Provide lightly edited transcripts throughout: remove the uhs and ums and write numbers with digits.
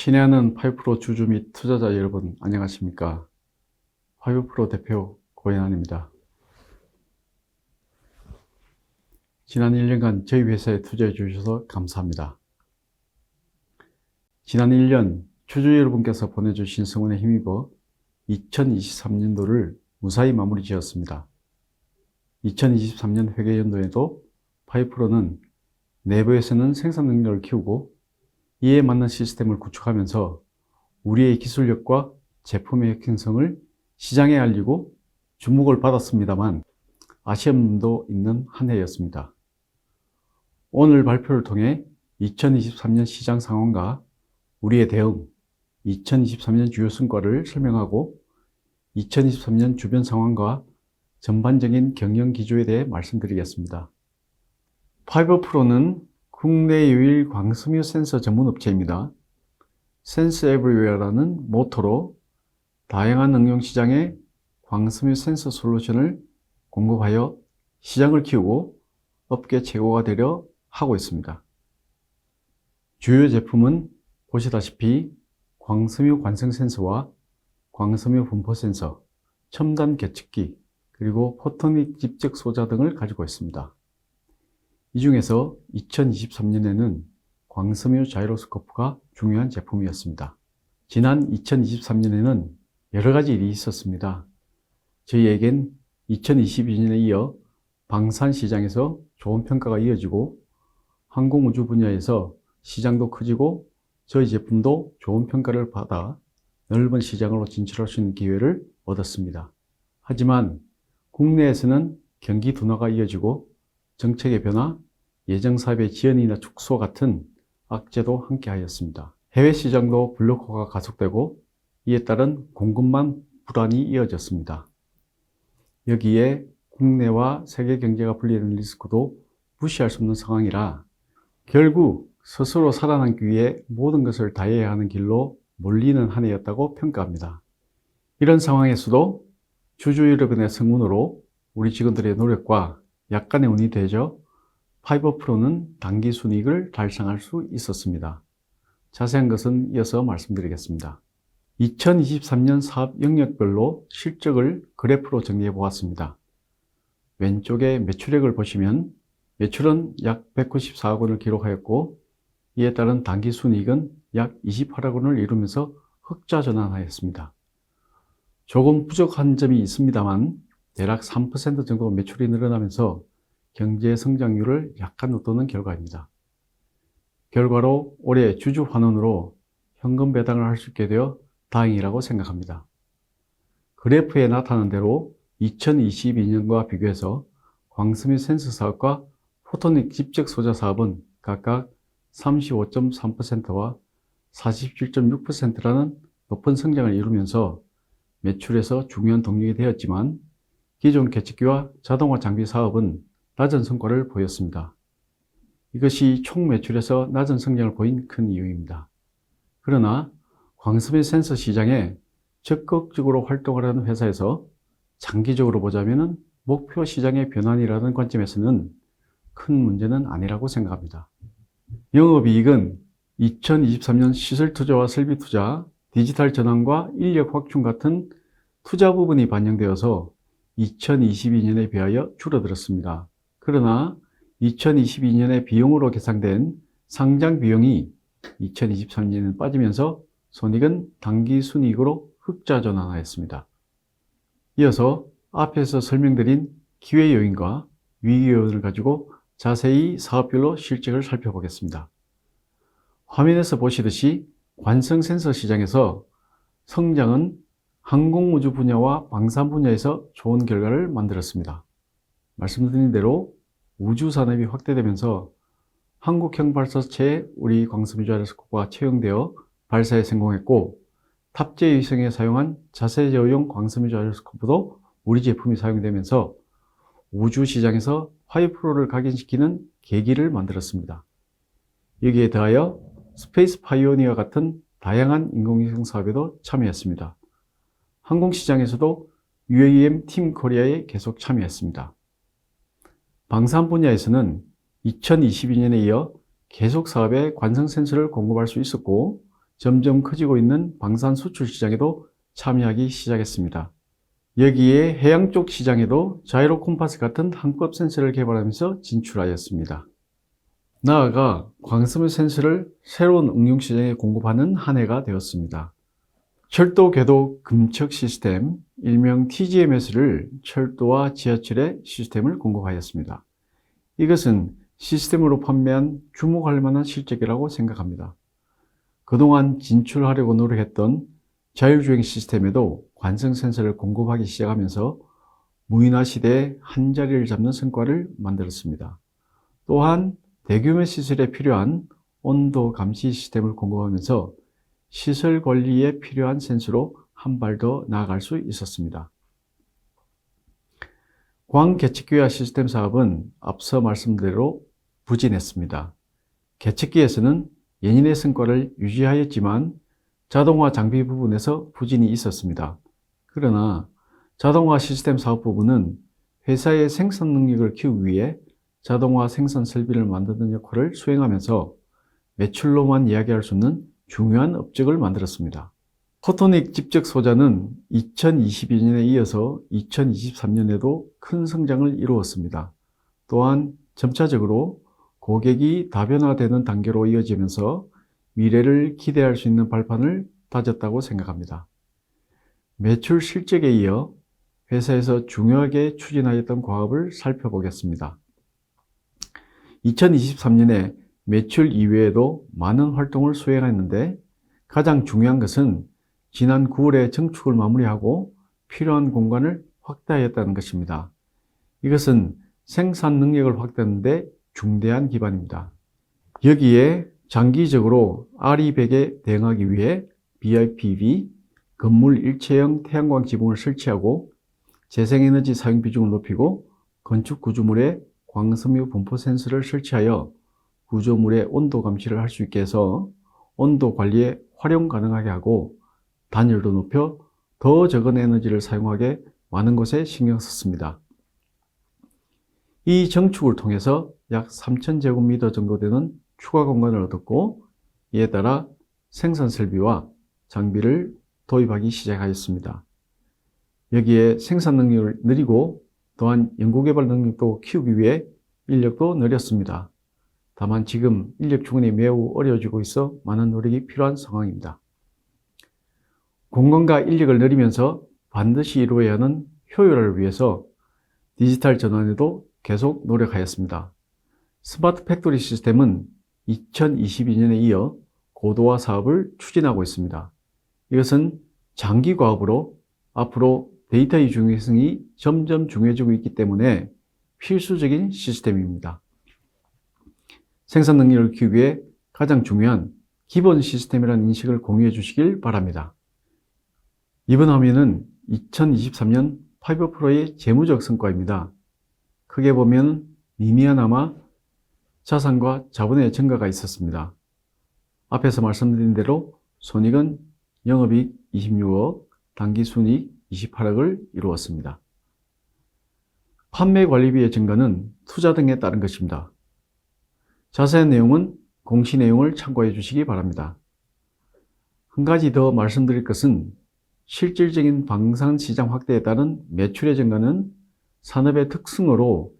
친애하는 파이프로 주주 및 투자자 여러분 안녕하십니까? 파이프로 대표 고현환입니다. 지난 1년간 저희 회사에 투자해 주셔서 감사합니다. 지난 1년 주주 여러분께서 보내주신 성원에 힘입어 2023년도를 무사히 마무리 지었습니다. 2023년 회계연도에도 파이프로는 내부에서는 생산 능력을 키우고 이에 맞는 시스템을 구축하면서 우리의 기술력과 제품의 혁신성을 시장에 알리고 주목을 받았습니다만 아쉬움도 있는 한 해였습니다. 오늘 발표를 통해 2023년 시장 상황과 우리의 대응, 2023년 주요 성과를 설명하고 2023년 주변 상황과 전반적인 경영 기조에 대해 말씀드리겠습니다. 파이버프로는 국내 유일 광섬유 센서 전문 업체입니다. 센스 에브리웨어라는 모토로 다양한 응용 시장에 광섬유 센서 솔루션을 공급하여 시장을 키우고 업계 최고가 되려 하고 있습니다. 주요 제품은 보시다시피 광섬유 관성 센서와 광섬유 분포 센서, 첨단 계측기, 그리고 포토닉 집적 소자 등을 가지고 있습니다. 이 중에서 2023년에는 광섬유 자이로스코프가 중요한 제품이었습니다. 지난 2023년에는 여러 가지 일이 있었습니다. 저희에겐 2022년에 이어 방산 시장에서 좋은 평가가 이어지고 항공우주 분야에서 시장도 커지고 저희 제품도 좋은 평가를 받아 넓은 시장으로 진출할 수 있는 기회를 얻었습니다. 하지만 국내에서는 경기 둔화가 이어지고 정책의 변화, 예정 사업의 지연이나 축소 같은 악재도 함께하였습니다. 해외 시장도 블록화가 가속되고 이에 따른 공급망 불안이 이어졌습니다. 여기에 국내와 세계 경제가 분리되는 리스크도 무시할 수 없는 상황이라 결국 스스로 살아남기 위해 모든 것을 다해야 하는 길로 몰리는 한 해였다고 평가합니다. 이런 상황에서도 주주 여러분의 성원으로 우리 직원들의 노력과 약간의 운이 되죠. 파이버프로는 단기 순이익을 달성할 수 있었습니다. 자세한 것은 이어서 말씀드리겠습니다. 2023년 사업 영역별로 실적을 그래프로 정리해 보았습니다. 왼쪽에 매출액을 보시면 매출은 약 194억 원을 기록하였고 이에 따른 단기 순이익은 약 28억 원을 이루면서 흑자 전환하였습니다. 조금 부족한 점이 있습니다만 대략 3% 정도 매출이 늘어나면서 경제 성장률을 약간 웃도는 결과입니다. 결과로 올해 주주 환원으로 현금 배당을 할 수 있게 되어 다행이라고 생각합니다. 그래프에 나타난 대로 2022년과 비교해서 광섬유 센서 사업과 포토닉 집적 소자 사업은 각각 35.3%와 47.6%라는 높은 성장을 이루면서 매출에서 중요한 동력이 되었지만 기존 계측기와 자동화 장비 사업은 낮은 성과를 보였습니다. 이것이 총 매출에서 낮은 성장을 보인 큰 이유입니다. 그러나 광섬유 센서 시장에 적극적으로 활동하려는 회사에서 장기적으로 보자면 목표 시장의 변환이라는 관점에서는 큰 문제는 아니라고 생각합니다. 영업이익은 2023년 시설 투자와 설비 투자, 디지털 전환과 인력 확충 같은 투자 부분이 반영되어서 2022년에 비하여 줄어들었습니다. 그러나 2022년에 비용으로 계산된 상장 비용이 2023년에는 빠지면서 손익은 단기 순이익으로 흑자 전환하였습니다. 이어서 앞에서 설명드린 기회 요인과 위기 요인을 가지고 자세히 사업별로 실적을 살펴보겠습니다. 화면에서 보시듯이 관성 센서 시장에서 성장은 항공우주 분야와 방산 분야에서 좋은 결과를 만들었습니다. 말씀드린 대로 우주 산업이 확대되면서 한국형 발사체에 우리 광섬유 자이로스코프가 채용되어 발사에 성공했고 탑재 위성에 사용한 자세제어용 광섬유 자이로스코프도 우리 제품이 사용되면서 우주 시장에서 파이프로를 각인시키는 계기를 만들었습니다. 여기에 더하여 스페이스 파이오니어 같은 다양한 인공위성 사업에도 참여했습니다. 항공시장에서도 UAM 팀 코리아에 계속 참여했습니다. 방산 분야에서는 2022년에 이어 계속 사업에 관성 센서를 공급할 수 있었고 점점 커지고 있는 방산 수출 시장에도 참여하기 시작했습니다. 여기에 해양 쪽 시장에도 자이로 콤파스 같은 한급 센서를 개발하면서 진출하였습니다. 나아가 광섬유 센서를 새로운 응용 시장에 공급하는 한 해가 되었습니다. 철도 궤도 금척 시스템, 일명 TGMS를 철도와 지하철의 시스템을 공급하였습니다. 이것은 시스템으로 판매한 주목할 만한 실적이라고 생각합니다. 그동안 진출하려고 노력했던 자율주행 시스템에도 관성 센서를 공급하기 시작하면서 무인화 시대에 한 자리를 잡는 성과를 만들었습니다. 또한 대규모 시설에 필요한 온도 감시 시스템을 공급하면서 시설 관리에 필요한 센서로 한 발 더 나아갈 수 있었습니다. 광계측기화 시스템 사업은 앞서 말씀대로 부진했습니다. 계측기에서는 연인의 성과를 유지하였지만 자동화 장비 부분에서 부진이 있었습니다. 그러나 자동화 시스템 사업 부분은 회사의 생산 능력을 키우기 위해 자동화 생산 설비를 만드는 역할을 수행하면서 매출로만 이야기할 수 없는 중요한 업적을 만들었습니다. 포토닉 집적 소자는 2022년에 이어서 2023년에도 큰 성장을 이루었습니다. 또한 점차적으로 고객이 다변화되는 단계로 이어지면서 미래를 기대할 수 있는 발판을 다졌다고 생각합니다. 매출 실적에 이어 회사에서 중요하게 추진하였던 과업을 살펴보겠습니다. 2023년에 매출 이외에도 많은 활동을 수행했는데 가장 중요한 것은 지난 9월에 증축을 마무리하고 필요한 공간을 확대하였다는 것입니다. 이것은 생산 능력을 확대하는 데 중대한 기반입니다. 여기에 장기적으로 RE100에 대응하기 위해 BIPV, 건물 일체형 태양광 지붕을 설치하고 재생에너지 사용 비중을 높이고 건축 구조물에 광섬유 분포 센서를 설치하여 구조물의 온도 감시를 할 수 있게 해서 온도 관리에 활용 가능하게 하고 단열도 높여 더 적은 에너지를 사용하게 많은 곳에 신경 썼습니다. 이 정축을 통해서 약 3,000제곱미터 정도 되는 추가 공간을 얻었고 이에 따라 생산 설비와 장비를 도입하기 시작하였습니다. 여기에 생산 능력을 늘리고 또한 연구개발 능력도 키우기 위해 인력도 늘렸습니다. 다만 지금 인력 충원이 매우 어려워지고 있어 많은 노력이 필요한 상황입니다. 공간과 인력을 늘리면서 반드시 이루어야 하는 효율화를 위해서 디지털 전환에도 계속 노력하였습니다. 스마트 팩토리 시스템은 2022년에 이어 고도화 사업을 추진하고 있습니다. 이것은 장기 과업으로 앞으로 데이터의 중요성이 점점 중요해지고 있기 때문에 필수적인 시스템입니다. 생산 능력을 키우기 위해 가장 중요한 기본 시스템이라는 인식을 공유해 주시길 바랍니다. 이번 화면은 2023년 파이버프로의 재무적 성과입니다. 크게 보면 미미하나마 자산과 자본의 증가가 있었습니다. 앞에서 말씀드린 대로 손익은 영업이익 26억, 당기순이익 28억을 이루었습니다. 판매 관리비의 증가는 투자 등에 따른 것입니다. 자세한 내용은 공시 내용을 참고해 주시기 바랍니다. 한 가지 더 말씀드릴 것은 실질적인 방산시장 확대에 따른 매출의 증가는 산업의 특성으로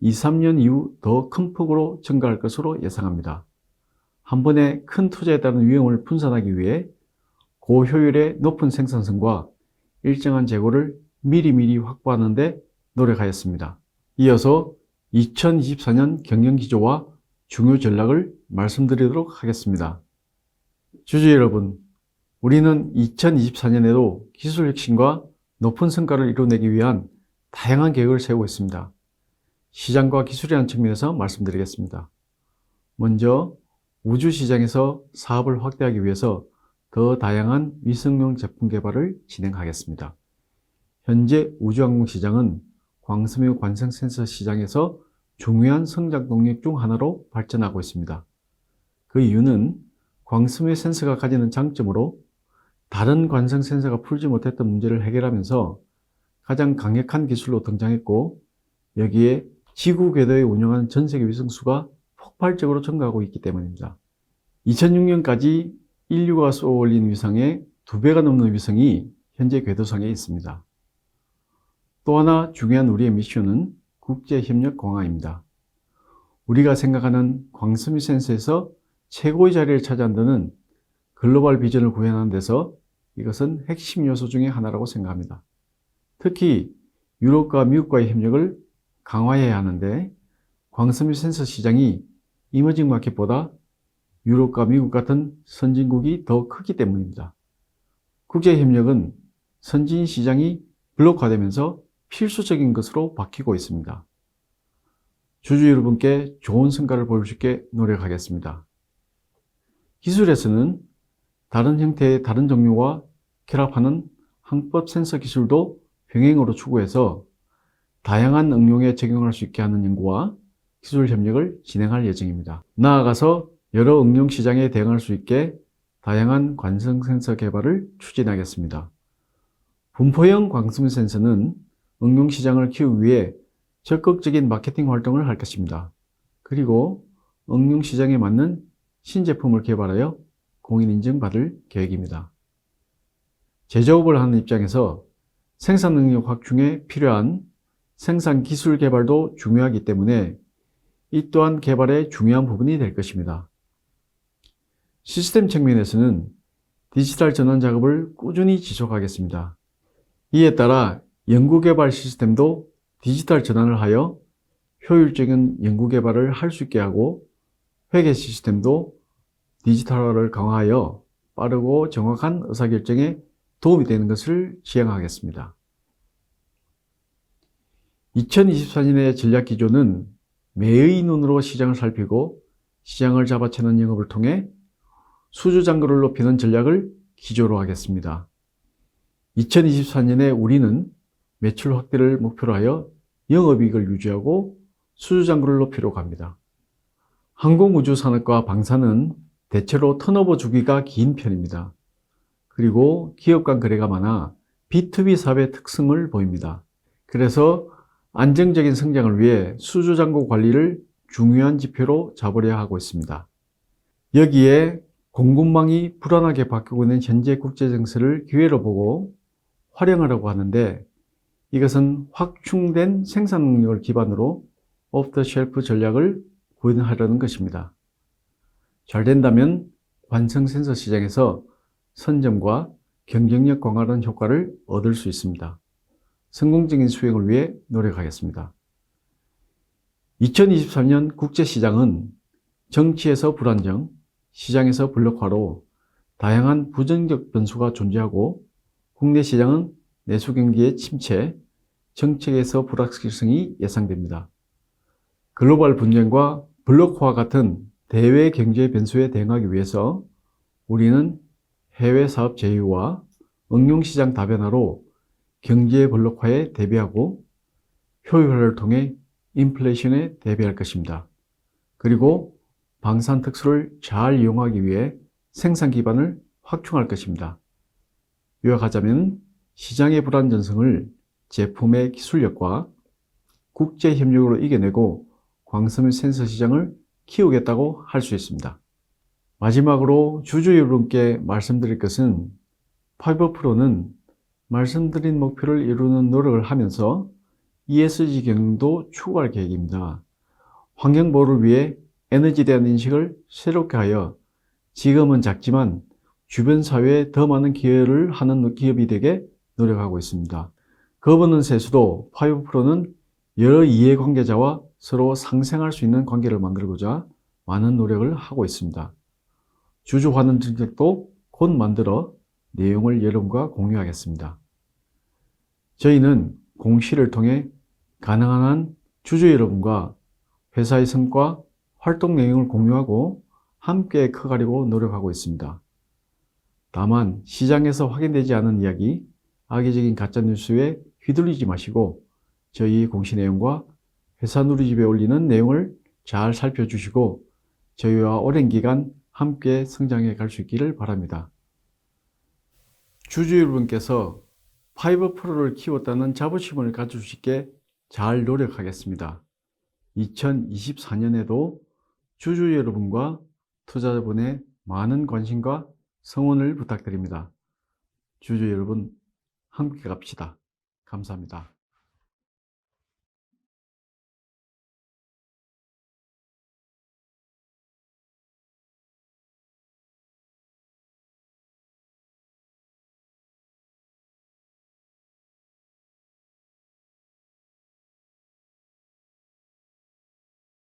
2, 3년 이후 더 큰 폭으로 증가할 것으로 예상합니다. 한 번에 큰 투자에 따른 위험을 분산하기 위해 고효율의 높은 생산성과 일정한 재고를 미리미리 확보하는 데 노력하였습니다. 이어서 2024년 경영기조와 중요 전략을 말씀드리도록 하겠습니다. 주주 여러분, 우리는 2024년에도 기술 혁신과 높은 성과를 이뤄내기 위한 다양한 계획을 세우고 있습니다. 시장과 기술이라는 측면에서 말씀드리겠습니다. 먼저 우주 시장에서 사업을 확대하기 위해서 더 다양한 위성용 제품 개발을 진행하겠습니다. 현재 우주항공 시장은 광섬유 관성 센서 시장에서 중요한 성장 동력 중 하나로 발전하고 있습니다. 그 이유는 광섬유 센서가 가지는 장점으로 다른 관성 센서가 풀지 못했던 문제를 해결하면서 가장 강력한 기술로 등장했고 여기에 지구 궤도에 운영하는 전 세계 위성수가 폭발적으로 증가하고 있기 때문입니다. 2006년까지 인류가 쏘아올린 위성의 2배가 넘는 위성이 현재 궤도상에 있습니다. 또 하나 중요한 우리의 미션은 국제협력 강화입니다. 우리가 생각하는 광섬유 센서에서 최고의 자리를 차지한다는 글로벌 비전을 구현하는 데서 이것은 핵심 요소 중에 하나라고 생각합니다. 특히 유럽과 미국과의 협력을 강화해야 하는데 광섬유 센서 시장이 이머징 마켓보다 유럽과 미국 같은 선진국이 더 크기 때문입니다. 국제협력은 선진 시장이 블록화되면서 필수적인 것으로 바뀌고 있습니다. 주주 여러분께 좋은 성과를 보일 수 있게 노력하겠습니다. 기술에서는 다른 형태의 다른 종류와 결합하는 항법 센서 기술도 병행으로 추구해서 다양한 응용에 적용할 수 있게 하는 연구와 기술 협력을 진행할 예정입니다. 나아가서 여러 응용 시장에 대응할 수 있게 다양한 관성 센서 개발을 추진하겠습니다. 분포형 광섬유 센서는 응용 시장을 키우기 위해 적극적인 마케팅 활동을 할 것입니다. 그리고 응용 시장에 맞는 신제품을 개발하여 공인 인증받을 계획입니다. 제조업을 하는 입장에서 생산 능력 확충에 필요한 생산 기술 개발도 중요하기 때문에 이 또한 개발의 중요한 부분이 될 것입니다. 시스템 측면에서는 디지털 전환 작업을 꾸준히 지속하겠습니다. 이에 따라 연구개발 시스템도 디지털 전환을 하여 효율적인 연구개발을 할 수 있게 하고 회계 시스템도 디지털화를 강화하여 빠르고 정확한 의사결정에 도움이 되는 것을 지향하겠습니다. 2024년의 전략기조는 매의 눈으로 시장을 살피고 시장을 잡아채는 영업을 통해 수주잔고를 높이는 전략을 기조로 하겠습니다. 2024년에 우리는 매출 확대를 목표로 하여 영업이익을 유지하고 수주잔고를 높이러 갑니다. 항공우주산업과 방산은 대체로 턴오버 주기가 긴 편입니다. 그리고 기업 간 거래가 많아 B2B 사업의 특성을 보입니다. 그래서 안정적인 성장을 위해 수주잔고 관리를 중요한 지표로 잡으려 하고 있습니다. 여기에 공급망이 불안하게 바뀌고 있는 현재 국제정세를 기회로 보고 활용하려고 하는데 이것은 확충된 생산 능력을 기반으로 오프더쉘프 전략을 구현하려는 것입니다. 잘 된다면 관성 센서 시장에서 선점과 경쟁력 강화라는 효과를 얻을 수 있습니다. 성공적인 수행을 위해 노력하겠습니다. 2023년 국제시장은 정치에서 불안정, 시장에서 블록화로 다양한 부정적 변수가 존재하고 국내 시장은 내수 경기의 침체, 정책에서 불확실성이 예상됩니다. 글로벌 분쟁과 블록화 같은 대외 경제 변수에 대응하기 위해서 우리는 해외 사업 제휴와 응용시장 다변화로 경제 블록화에 대비하고 효율화를 통해 인플레이션에 대비할 것입니다. 그리고 방산 특수를 잘 이용하기 위해 생산 기반을 확충할 것입니다. 요약하자면 시장의 불안전성을 제품의 기술력과 국제 협력으로 이겨내고 광섬유 센서 시장을 키우겠다고 할 수 있습니다. 마지막으로 주주 여러분께 말씀드릴 것은 파이버프로는 말씀드린 목표를 이루는 노력을 하면서 ESG 경영도 추구할 계획입니다. 환경보호를 위해 에너지에 대한 인식을 새롭게 하여 지금은 작지만 주변 사회에 더 많은 기여를 하는 기업이 되게 노력하고 있습니다. 거버넌 세수도 파이버프로는 여러 이해관계자와 서로 상생할 수 있는 관계를 만들고자 많은 노력을 하고 있습니다. 주주 환원 정책도 곧 만들어 내용을 여러분과 공유하겠습니다. 저희는 공시를 통해 가능한 한 주주 여러분과 회사의 성과, 활동 내용을 공유하고 함께 커가려고 노력하고 있습니다. 다만 시장에서 확인되지 않은 이야기, 악의적인 가짜뉴스에 휘둘리지 마시고 저희 공시 내용과 회사 누리집에 올리는 내용을 잘 살펴주시고 저희와 오랜 기간 함께 성장해 갈 수 있기를 바랍니다. 주주 여러분께서 파이버프로를 키웠다는 자부심을 가질 수 있게 잘 노력하겠습니다. 2024년에도 주주 여러분과 투자자분의 많은 관심과 성원을 부탁드립니다. 주주 여러분, 함께 갑시다. 감사합니다.